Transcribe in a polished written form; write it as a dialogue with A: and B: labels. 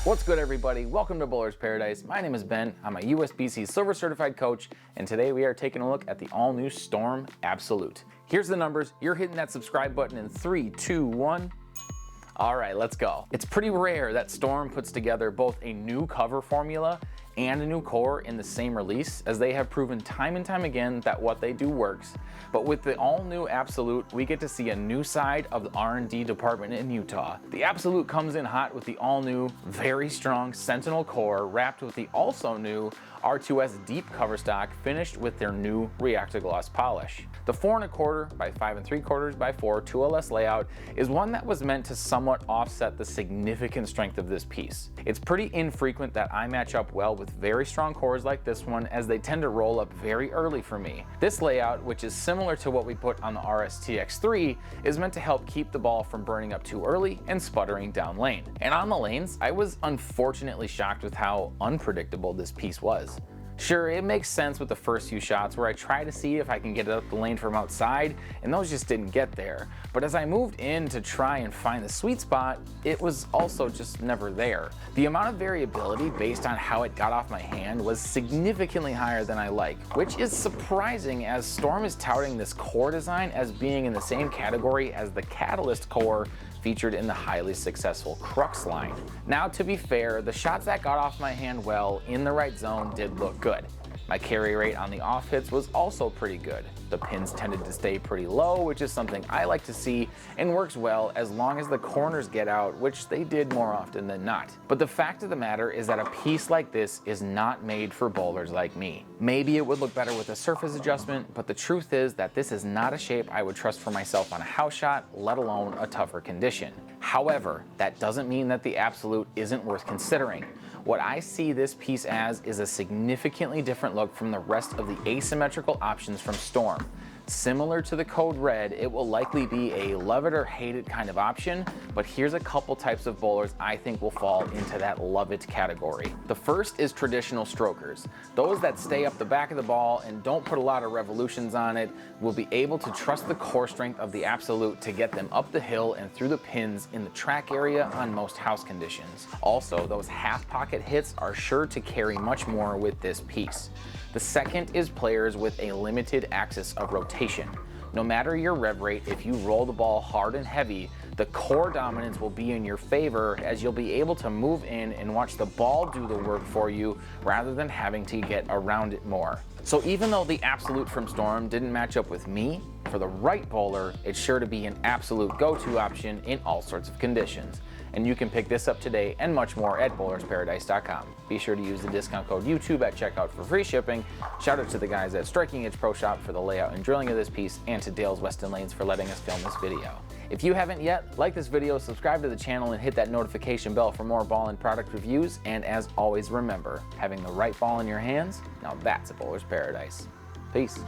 A: What's good, everybody? Welcome to Bowler's Paradise. My name is Ben. I'm a USBC Silver Certified Coach, and today we are taking a look at the all-new Storm Absolute. Here's the numbers. You're hitting that subscribe button in 3, 2, 1. All right, let's go. It's pretty rare that Storm puts together both a new cover formula and a new core in the same release, as they have proven time and time again that what they do works. But with the all-new Absolute, we get to see a new side of the R&D department in Utah. The Absolute comes in hot with the all-new, very strong Sentinel core wrapped with the also new R2S Deep cover stock finished with their new reactagloss polish. The 4 1/4 by 5 3/4 by 4 2LS layout is one that was meant to somewhat offset the significant strength of this piece. It's pretty infrequent that I match up well with very strong cores like this one, as they tend to roll up very early for me. This layout, which is similar to what we put on the RST X-3, is meant to help keep the ball from burning up too early and sputtering down lane. And on the lanes, I was unfortunately shocked with how unpredictable this piece was. Sure, it makes sense with the first few shots where I try to see if I can get it up the lane from outside, and those just didn't get there. But as I moved in to try and find the sweet spot, it was also just never there. The amount of variability based on how it got off my hand was significantly higher than I like, which is surprising as Storm is touting this core design as being in the same category as the Catalyst core featured in the highly successful Crux line. Now, to be fair, the shots that got off my hand well in the right zone did look good. My carry rate on the off hits was also pretty good. The pins tended to stay pretty low, which is something I like to see and works well as long as the corners get out, which they did more often than not. But the fact of the matter is that a piece like this is not made for bowlers like me. Maybe it would look better with a surface adjustment, but the truth is that this is not a shape I would trust for myself on a house shot, let alone a tougher condition. However, that doesn't mean that the Absolute isn't worth considering. What I see this piece as is a significantly different look from the rest of the asymmetrical options from Storm. Similar to the Code Red, it will likely be a love it or hate it kind of option, but here's a couple types of bowlers I think will fall into that love it category. The first is traditional strokers. Those that stay up the back of the ball and don't put a lot of revolutions on it will be able to trust the core strength of the Absolute to get them up the hill and through the pins in the track area on most house conditions. Also, those half pocket hits are sure to carry much more with this piece. The second is players with a limited axis of rotation. No matter your rev rate, if you roll the ball hard and heavy, the core dominance will be in your favor, as you'll be able to move in and watch the ball do the work for you rather than having to get around it more. So even though the Absolute from Storm didn't match up with me, for the right bowler, it's sure to be an absolute go-to option in all sorts of conditions. And you can pick this up today and much more at bowlersparadise.com. Be sure to use the discount code YouTube at checkout for free shipping. Shout out to the guys at Striking Edge Pro Shop for the layout and drilling of this piece, and to Dale's Weston Lanes for letting us film this video. If you haven't yet, like this video, subscribe to the channel, and hit that notification bell for more ball and product reviews. And as always, remember, having the right ball in your hands, now that's a bowler's paradise. Peace.